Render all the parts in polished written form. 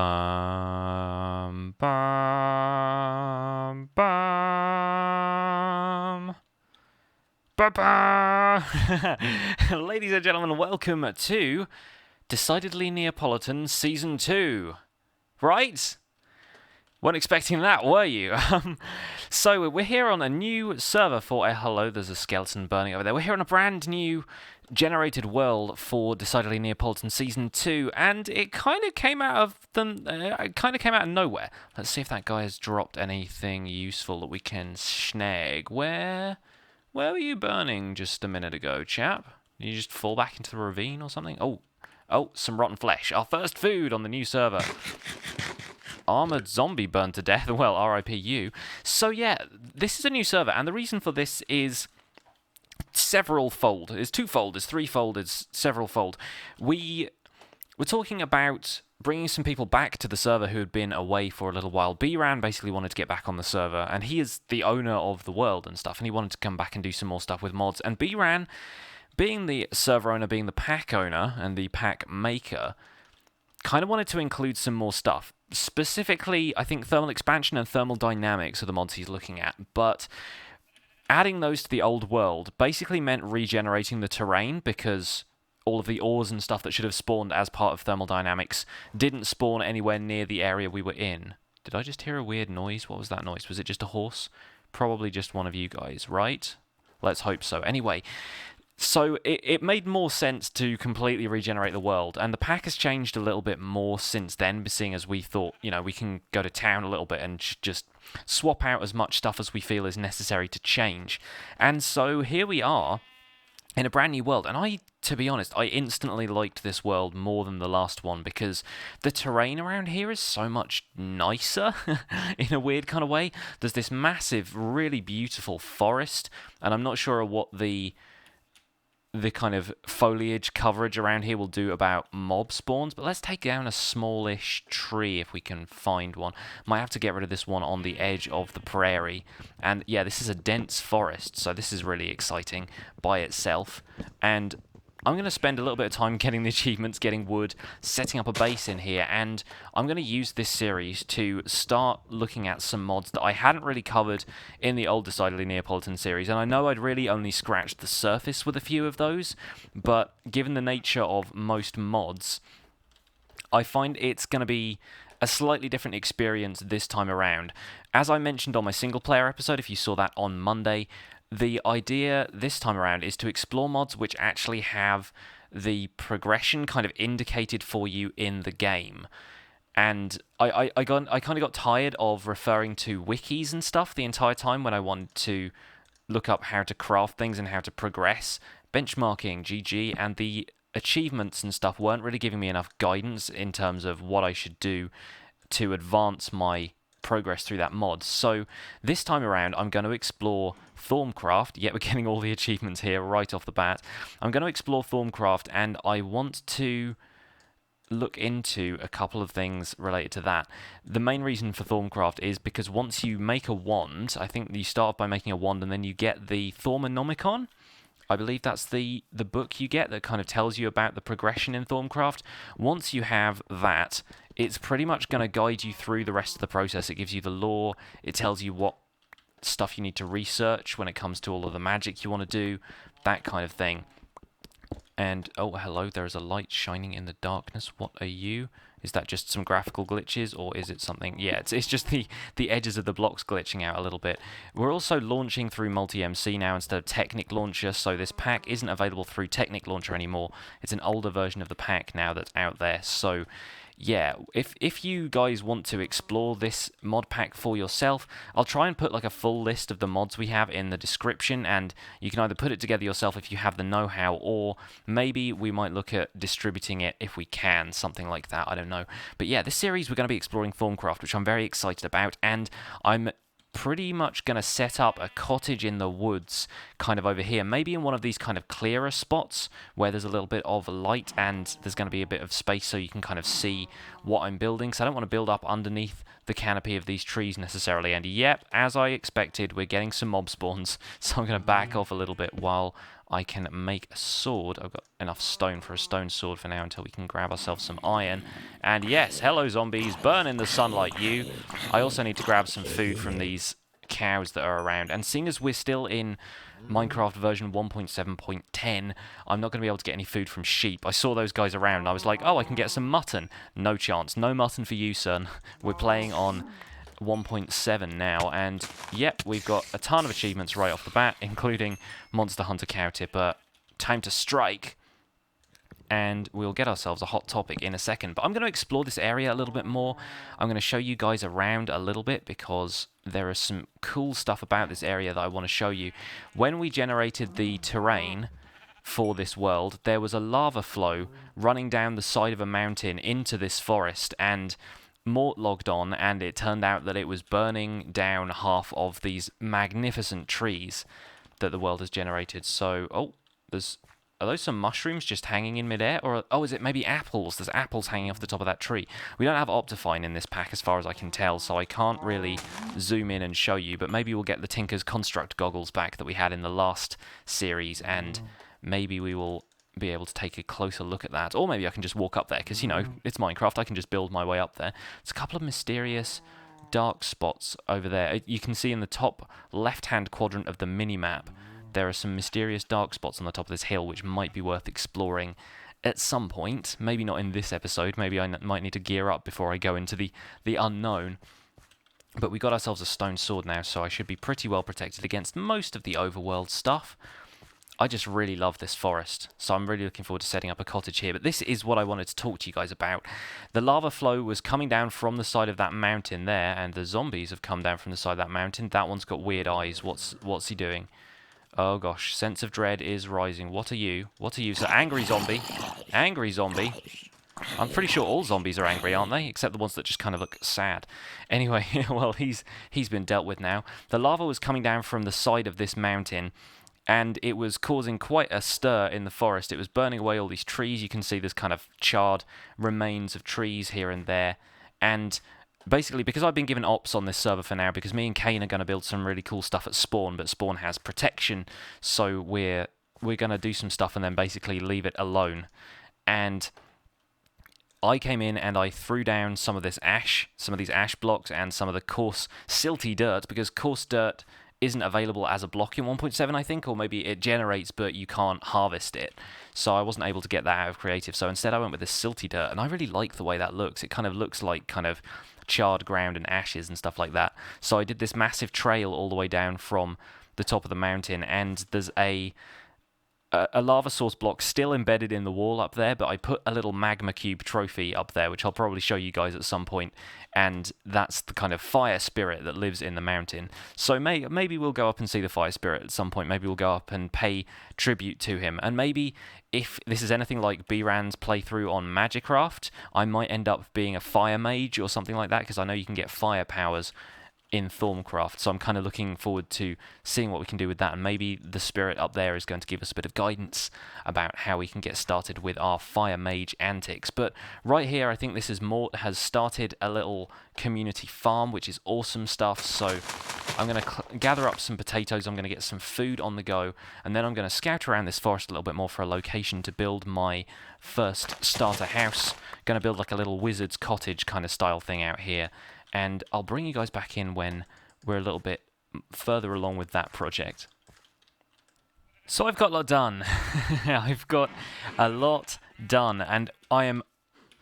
Bum, bum, bum. Ba-ba! Ladies and gentlemen, welcome to Decidedly Neapolitan Season 2. Right? Weren't expecting that, were you? So, we're here on a new server for hello, there's a skeleton burning over there. We're here on a brand new generated world for Decidedly Neapolitan Season 2, and it kind of came out of nowhere. Let's see if that guy has dropped anything useful that we can snag. Where were you burning just a minute ago, chap? Did you just fall back into the ravine or something? Oh, some rotten flesh. Our first food on the new server. Armored zombie burned to death. Well, RIP you. So yeah, this is a new server, and the reason for this is several-fold. It's twofold, it's threefold, it's several-fold. We're talking about bringing some people back to the server who had been away for a little while. B-Ran basically wanted to get back on the server, and he is the owner of the world and stuff, and he wanted to come back and do some more stuff with mods. And B-Ran, being the server owner, being the pack owner, and the pack maker, kind of wanted to include some more stuff. Specifically, I think thermal expansion and thermal dynamics are the mods he's looking at, but adding those to the old world basically meant regenerating the terrain, because all of the ores and stuff that should have spawned as part of thermal dynamics didn't spawn anywhere near the area we were in. Did I just hear a weird noise? What was that noise? Was it just a horse? Probably just one of you guys, right? Let's hope so. Anyway, so it made more sense to completely regenerate the world, and the pack has changed a little bit more since then, seeing as we thought, we can go to town a little bit and just swap out as much stuff as we feel is necessary to change. And so here we are in a brand new world, and to be honest, I instantly liked this world more than the last one, because the terrain around here is so much nicer in a weird kind of way. There's this massive, really beautiful forest, and I'm not sure what the kind of foliage coverage around here will do about mob spawns, but let's take down a smallish tree if we can find one. Might have to get rid of this one on the edge of the prairie. And yeah, this is a dense forest, so this is really exciting by itself. And I'm going to spend a little bit of time getting the achievements, getting wood, setting up a base in here, and I'm going to use this series to start looking at some mods that I hadn't really covered in the old Decidedly Neapolitan series, and I know I'd really only scratched the surface with a few of those, but given the nature of most mods, I find it's going to be a slightly different experience this time around. As I mentioned on my single-player episode, if you saw that on Monday, the idea this time around is to explore mods which actually have the progression kind of indicated for you in the game. And I kind of got tired of referring to wikis and stuff the entire time when I wanted to look up how to craft things and how to progress. Benchmarking, GG, and the achievements and stuff weren't really giving me enough guidance in terms of what I should do to advance my progress through that mod. So this time around I'm going to explore Thaumcraft. Yet we're getting all the achievements here right off the bat. I'm going to explore Thaumcraft, and I want to look into a couple of things related to that. The main reason for Thaumcraft is because once you make a wand, I think you start off by making a wand and then you get the Thaumonomicon. I believe that's the book you get that kind of tells you about the progression in Thaumcraft. Once you have that, it's pretty much going to guide you through the rest of the process. It gives you the lore, it tells you what stuff you need to research when it comes to all of the magic you want to do, that kind of thing. And, oh, hello, there is a light shining in the darkness. What are you? Is that just some graphical glitches, or is it something? Yeah, it's just the edges of the blocks glitching out a little bit. We're also launching through Multi-MC now instead of Technic Launcher, so this pack isn't available through Technic Launcher anymore. It's an older version of the pack now that's out there, so yeah, if you guys want to explore this mod pack for yourself, I'll try and put like a full list of the mods we have in the description, and you can either put it together yourself if you have the know-how, or maybe we might look at distributing it if we can, something like that, I don't know. But yeah, this series we're going to be exploring Thaumcraft, which I'm very excited about, and I'm pretty much going to set up a cottage in the woods kind of over here, maybe in one of these kind of clearer spots where there's a little bit of light and there's going to be a bit of space so you can kind of see what I'm building. So I don't want to build up underneath the canopy of these trees necessarily. And yep, as I expected, we're getting some mob spawns, so I'm going to back off a little bit while I can make a sword. I've got enough stone for a stone sword for now until we can grab ourselves some iron. And yes, hello zombies, burn in the sunlight you. I also need to grab some food from these cows that are around. And seeing as we're still in Minecraft version 1.7.10, I'm not going to be able to get any food from sheep. I saw those guys around and I was like, oh, I can get some mutton. No chance. No mutton for you, son. We're playing on 1.7 now, and yep, we've got a ton of achievements right off the bat, including Monster Hunter Cow Tipper, Time to Strike, and we'll get ourselves a hot topic in a second. But I'm going to explore this area a little bit more. I'm going to show you guys around a little bit because there is some cool stuff about this area that I want to show you. When we generated the terrain for this world, there was a lava flow running down the side of a mountain into this forest, and Mort logged on, and it turned out that it was burning down half of these magnificent trees that the world has generated. So, are those some mushrooms just hanging in midair? Or, is it maybe apples? There's apples hanging off the top of that tree. We don't have Optifine in this pack as far as I can tell, so I can't really zoom in and show you, but maybe we'll get the Tinker's Construct goggles back that we had in the last series, and maybe we will be able to take a closer look at that. Or maybe I can just walk up there, because, you know, it's Minecraft. I can just build my way up there. There's a couple of mysterious dark spots over there. You can see in the top left-hand quadrant of the mini-map, there are some mysterious dark spots on the top of this hill, which might be worth exploring at some point. Maybe not in this episode. Maybe I might need to gear up before I go into the unknown. But we got ourselves a stone sword now, so I should be pretty well protected against most of the overworld stuff. I just really love this forest, so I'm really looking forward to setting up a cottage here. But this is what I wanted to talk to you guys about. The lava flow was coming down from the side of that mountain there, and the zombies have come down from the side of that mountain. That one's got weird eyes. What's he doing? Oh gosh, sense of dread is rising. What are you? What are you? So angry zombie. Angry zombie. I'm pretty sure all zombies are angry, aren't they? Except the ones that just kind of look sad. Anyway, well, he's been dealt with now. The lava was coming down from the side of this mountain, and it was causing quite a stir in the forest. It was burning away all these trees. You can see this kind of charred remains of trees here and there. And basically, because I've been given ops on this server for now, because me and Kane are going to build some really cool stuff at Spawn, but Spawn has protection, so we're going to do some stuff and then basically leave it alone. And I came in and I threw down some of this ash, some of these ash blocks, and some of the coarse, silty dirt, because coarse dirt isn't available as a block in 1.7, I think, or maybe it generates but you can't harvest it. So I wasn't able to get that out of Creative, so instead I went with this silty dirt, and I really like the way that looks. It kind of looks like kind of charred ground and ashes and stuff like that. So I did this massive trail all the way down from the top of the mountain, and there's a lava source block still embedded in the wall up there, but I put a little magma cube trophy up there, which I'll probably show you guys at some point, and that's the kind of fire spirit that lives in the mountain. So maybe we'll go up and see the fire spirit at some point. Maybe we'll go up and pay tribute to him, and maybe if this is anything like B-Ran's playthrough on Magicraft, I might end up being a fire mage or something like that, because I know you can get fire powers in Thaumcraft, so I'm kind of looking forward to seeing what we can do with that, and maybe the spirit up there is going to give us a bit of guidance about how we can get started with our fire mage antics. But right here, I think this is Mort has started a little community farm, which is awesome stuff. So I'm going to gather up some potatoes, I'm going to get some food on the go, and then I'm going to scout around this forest a little bit more for a location to build my first starter house. Going to build like a little wizard's cottage kind of style thing out here. And I'll bring you guys back in when we're a little bit further along with that project. So I've got a lot done. I've got a lot done, and I am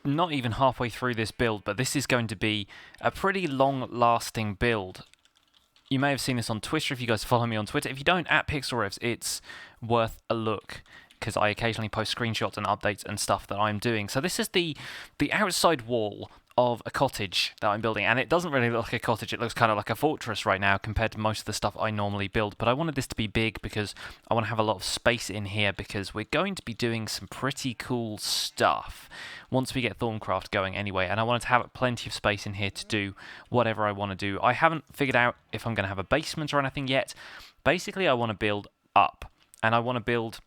not even halfway through this build, but this is going to be a pretty long-lasting build. You may have seen this on Twitter if you guys follow me on Twitter. If you don't, at PixelRevs, it's worth a look, because I occasionally post screenshots and updates and stuff that I'm doing. So this is the outside wall of a cottage that I'm building, and it doesn't really look like a cottage. It looks kind of like a fortress right now compared to most of the stuff I normally build, but I wanted this to be big because I want to have a lot of space in here, because we're going to be doing some pretty cool stuff once we get Thaumcraft going anyway, and I wanted to have plenty of space in here to do whatever I want to do. I haven't figured out if I'm going to have a basement or anything yet. Basically, I want to build up, and I want to build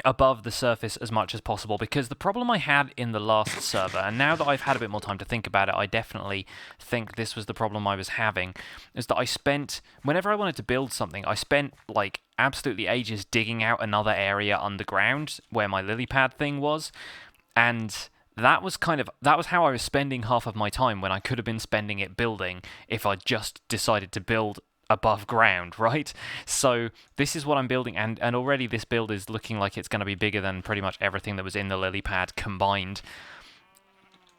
above the surface as much as possible, because the problem I had in the last server, and now that I've had a bit more time to think about it, I definitely think this was the problem I was having, is that whenever I wanted to build something, I spent like absolutely ages digging out another area underground where my lily pad thing was, and that was how I was spending half of my time when I could have been spending it building if I just decided to build above ground, right? So this is what I'm building, and already this build is looking like it's going to be bigger than pretty much everything that was in the lily pad combined.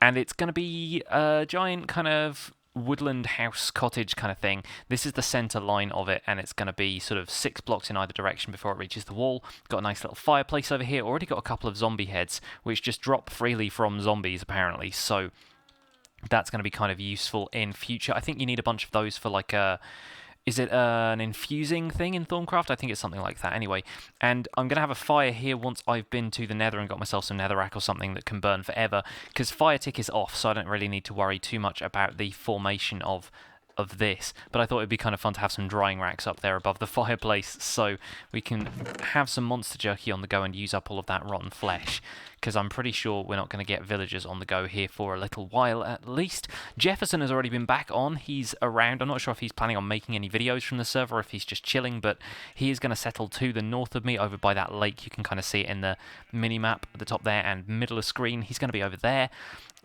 And it's going to be a giant kind of woodland house cottage kind of thing. This is the center line of it, and it's going to be sort of 6 blocks in either direction before it reaches the wall. Got a nice little fireplace over here. Already got a couple of zombie heads, which just drop freely from zombies apparently, so that's going to be kind of useful in future. I think you need a bunch of those for like a... Is it an infusing thing in Thorncraft? I think it's something like that. Anyway, and I'm going to have a fire here once I've been to the nether and got myself some netherrack or something that can burn forever, because fire tick is off, so I don't really need to worry too much about the formation of this. But I thought it'd be kind of fun to have some drying racks up there above the fireplace, so we can have some monster jerky on the go and use up all of that rotten flesh, because I'm pretty sure we're not going to get villagers on the go here for a little while at least. Jefferson has already been back on. He's around. I'm not sure if he's planning on making any videos from the server or if he's just chilling, but he is going to settle to the north of me over by that lake. You can kind of see it in the mini-map at the top there and middle of screen. He's going to be over there.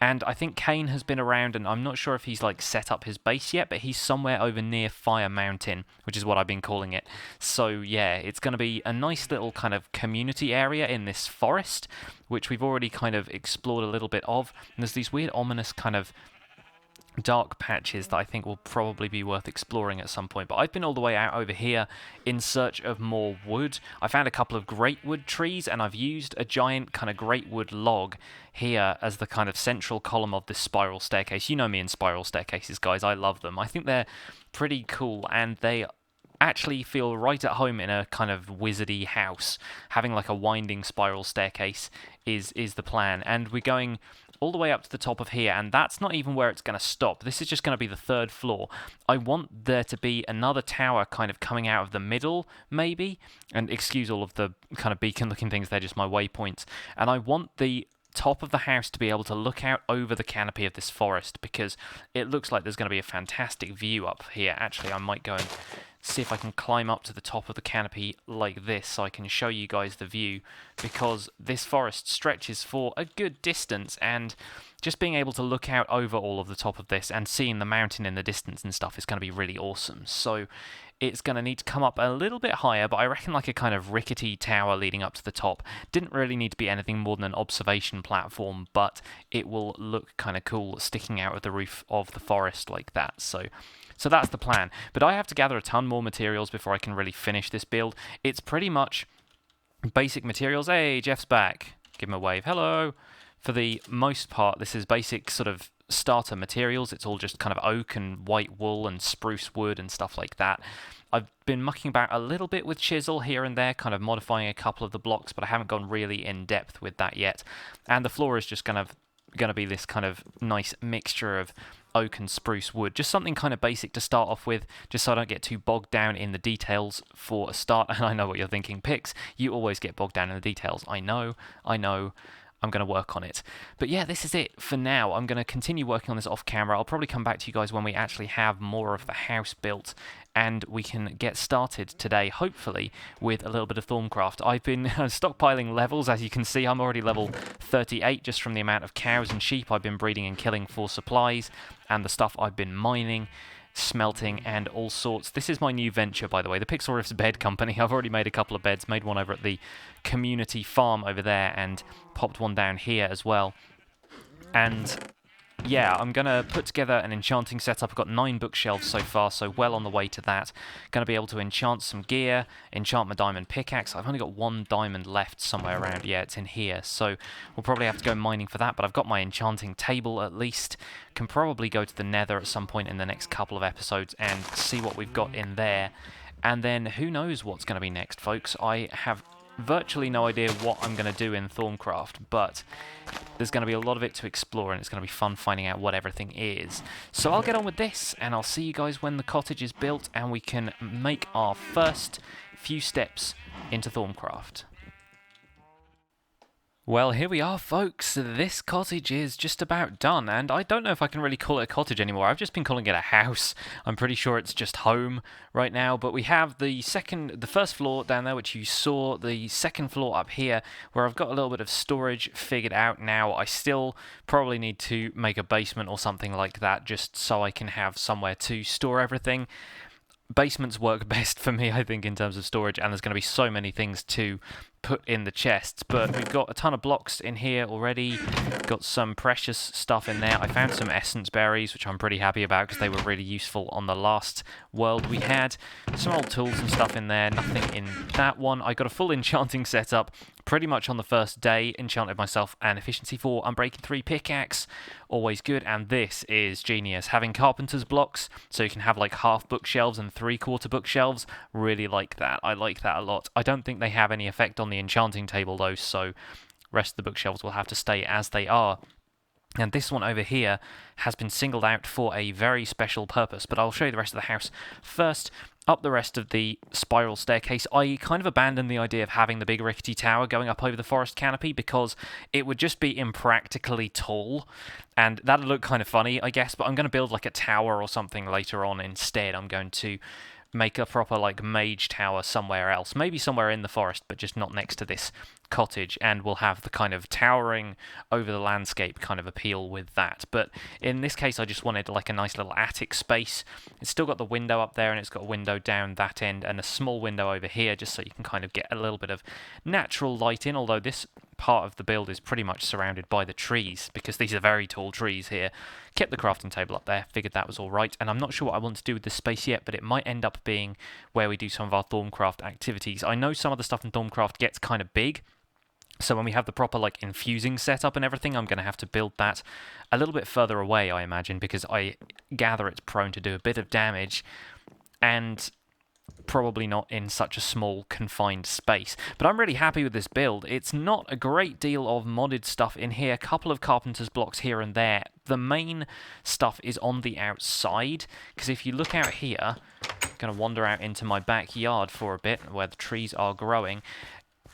And I think Kane has been around, and I'm not sure if he's like set up his base yet, but he's somewhere over near Fire Mountain, which is what I've been calling it. So yeah, it's going to be a nice little kind of community area in this forest, which we've already kind of explored a little bit of. And there's these weird ominous kind of dark patches that I think will probably be worth exploring at some point. But I've been all the way out over here in search of more wood. I found a couple of great wood trees, and I've used a giant kind of great wood log here as the kind of central column of this spiral staircase. You know me and spiral staircases, guys. I love them. I think they're pretty cool, and they actually feel right at home in a kind of wizardy house. Having like a winding spiral staircase is the plan, and we're going all the way up to the top of here, and that's not even where it's going to stop. This is just going to be the 3rd floor. I want there to be another tower kind of coming out of the middle, maybe, and excuse all of the kind of beacon-looking things, they're just my waypoints, and I want the top of the house to be able to look out over the canopy of this forest, because it looks like there's going to be a fantastic view up here. Actually, I might go and see if I can climb up to the top of the canopy like this so I can show you guys the view, because this forest stretches for a good distance, and just being able to look out over all of the top of this and seeing the mountain in the distance and stuff is going to be really awesome. So it's going to need to come up a little bit higher, but I reckon like a kind of rickety tower leading up to the top. Didn't really need to be anything more than an observation platform, but it will look kind of cool sticking out of the roof of the forest like that. So that's the plan. But I have to gather a ton more materials before I can really finish this build. It's pretty much basic materials. Hey, Jeff's back. Give him a wave. Hello. For the most part, this is basic sort of starter materials. It's all just kind of oak and white wool and spruce wood and stuff like that. I've been mucking about a little bit with chisel here and there, kind of modifying a couple of the blocks, but I haven't gone really in depth with that yet. And the floor is just going to be this kind of nice mixture of oak and spruce wood, just something kind of basic to start off with, just so I don't get too bogged down in the details for a start. And I know what you're thinking, Pix, you always get bogged down in the details. I know, I'm going to work on it. But yeah, this is it for now. I'm going to continue working on this off camera. I'll probably come back to you guys when we actually have more of the house built, and we can get started today, hopefully, with a little bit of Thorncraft. I've been stockpiling levels. As you can see, I'm already level 38 just from the amount of cows and sheep I've been breeding and killing for supplies, and the stuff I've been mining, smelting, and all sorts. This is my new venture, by the way, the Pixel Riffs Bed Company. I've already made a couple of beds, made one over at the community farm over there, and popped one down here as well. And yeah, I'm going to put together an enchanting setup. I've got 9 bookshelves so far, so well on the way to that. Going to be able to enchant some gear, enchant my diamond pickaxe. I've only got 1 diamond left somewhere around. Yeah, it's in here, so we'll probably have to go mining for that, but I've got my enchanting table at least. Can probably go to the nether at some point in the next couple of episodes and see what we've got in there. And then who knows what's going to be next, folks. I have virtually no idea what I'm going to do in Thorncraft, but there's going to be a lot of it to explore, and it's going to be fun finding out what everything is. So I'll get on with this, and I'll see you guys when the cottage is built and we can make our first few steps into Thorncraft. Well, here we are, folks. This cottage is just about done, and I don't know if I can really call it a cottage anymore. I've just been calling it a house. I'm pretty sure it's just home right now, but we have the first floor down there, which you saw, the second floor up here, where I've got a little bit of storage figured out now. I still probably need to make a basement or something like that, just so I can have somewhere to store everything. Basements work best for me, I think, in terms of storage, and there's going to be so many things to put in the chests. But we've got a ton of blocks in here already, got some precious stuff in there. I found some essence berries, which I'm pretty happy about because they were really useful on the last world we had. Some old tools and stuff in there, nothing in that one. I got a full enchanting setup pretty much on the first day, enchanted myself an efficiency 4 Unbreaking 3 pickaxe, always good. And this is genius, having carpenter's blocks so you can have like half bookshelves and 3/4 bookshelves. Really like that. I like that a lot. I don't think they have any effect on the enchanting table though, so rest of the bookshelves will have to stay as they are. And this one over here has been singled out for a very special purpose, but I'll show you the rest of the house first. Up the rest of the spiral staircase, I kind of abandoned the idea of having the big rickety tower going up over the forest canopy because it would just be impractically tall, and that'd look kind of funny, I guess, but I'm going to build like a tower or something later on instead. I'm going to make a proper like mage tower somewhere else, maybe somewhere in the forest, but just not next to this cottage, and we'll have the kind of towering over the landscape kind of appeal with that. But in this case I just wanted like a nice little attic space. It's still got the window up there, and it's got a window down that end and a small window over here, just so you can kind of get a little bit of natural light in, although this part of the build is pretty much surrounded by the trees because these are very tall trees here. Kept the crafting table up there, figured that was alright, and I'm not sure what I want to do with this space yet, but it might end up being where we do some of our Thorncraft activities. I know some of the stuff in Thorncraft gets kind of big, so when we have the proper like infusing setup and everything, I'm going to have to build that a little bit further away, I imagine, because I gather it's prone to do a bit of damage, and probably not in such a small confined space. But I'm really happy with this build. It's not a great deal of modded stuff in here, a couple of carpenter's blocks here and there. The main stuff is on the outside, because if you look out here, I'm going to wander out into my backyard for a bit where the trees are growing.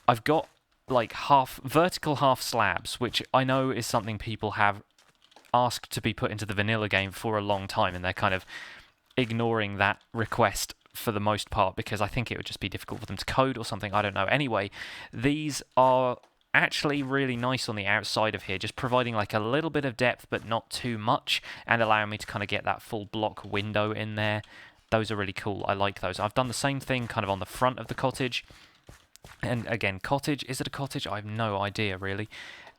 I've got like half vertical, half slabs, which I know is something people have asked to be put into the vanilla game for a long time, and they're kind of ignoring that request for the most part because I think it would just be difficult for them to code or something, I don't know. Anyway, these are actually really nice on the outside of here, just providing like a little bit of depth but not too much, and allowing me to kind of get that full block window in there. Those are really cool. I like those. I've done the same thing kind of on the front of the cottage. And again, cottage, is it a cottage? I have no idea really.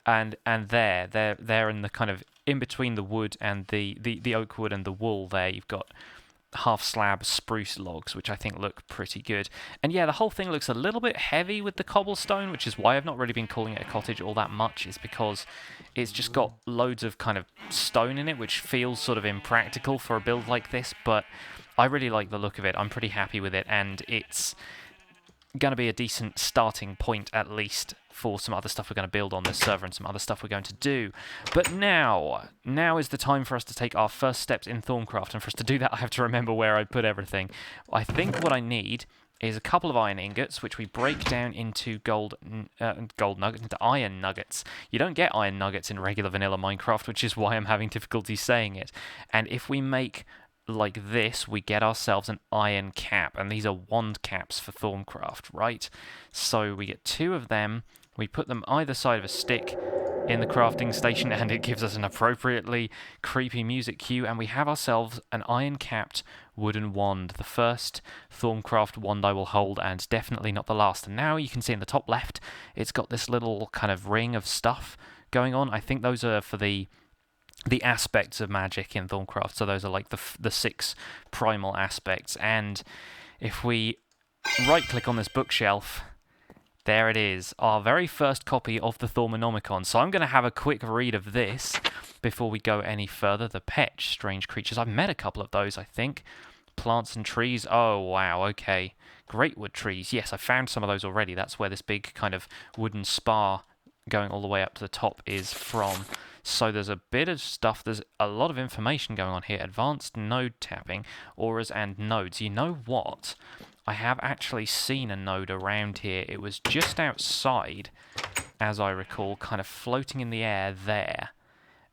And they're in the kind of in between the wood and the oak wood and the wool there, you've got half slab spruce logs, which I think look pretty good. And yeah, the whole thing looks a little bit heavy with the cobblestone, which is why I've not really been calling it a cottage all that much, is because it's just got loads of kind of stone in it, which feels sort of impractical for a build like this, but I really like the look of it. I'm pretty happy with it, and it's going to be a decent starting point at least for some other stuff we're going to build on this server and some other stuff we're going to do. But now is the time for us to take our first steps in Thorncraft, and for us to do that I have to remember where I put everything. I think what I need is a couple of iron ingots, which we break down into gold nuggets, into iron nuggets. You don't get iron nuggets in regular vanilla Minecraft, which is why I'm having difficulty saying it. And if we make like this, we get ourselves an iron cap, and these are wand caps for Thorncraft, right? So we get 2 of them, we put them either side of a stick in the crafting station, and it gives us an appropriately creepy music cue, and we have ourselves an iron-capped wooden wand. The first Thorncraft wand I will hold, and definitely not the last. And now you can see in the top left, it's got this little kind of ring of stuff going on. I think those are for the aspects of magic in Thorncraft, so those are like the 6 primal aspects. And if we right-click on this bookshelf, there it is, our very first copy of the Thormonomicon. So I'm going to have a quick read of this before we go any further. The Petch, strange creatures. I've met a couple of those, I think. Plants and trees. Oh, wow, okay. Great wood trees. Yes, I found some of those already. That's where this big kind of wooden spar going all the way up to the top is from. So there's a bit of stuff, there's a lot of information going on here. Advanced node tapping, auras and nodes. You know what? I have actually seen a node around here. It was just outside as I recall, kind of floating in the air there.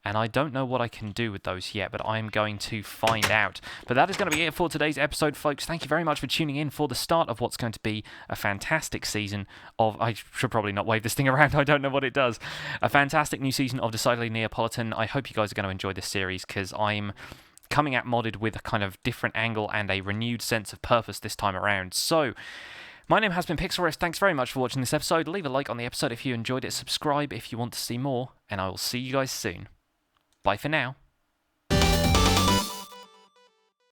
And I don't know what I can do with those yet, but I'm going to find out. But that is going to be it for today's episode, folks. Thank you very much for tuning in for the start of what's going to be a fantastic season of... I should probably not wave this thing around. I don't know what it does. A fantastic new season of Decidedly Neapolitan. I hope you guys are going to enjoy this series, because I'm coming at Modded with a kind of different angle and a renewed sense of purpose this time around. So... my name has been Pixelriff. Thanks very much for watching this episode. Leave a like on the episode if you enjoyed it. Subscribe if you want to see more. And I will see you guys soon. Bye for now.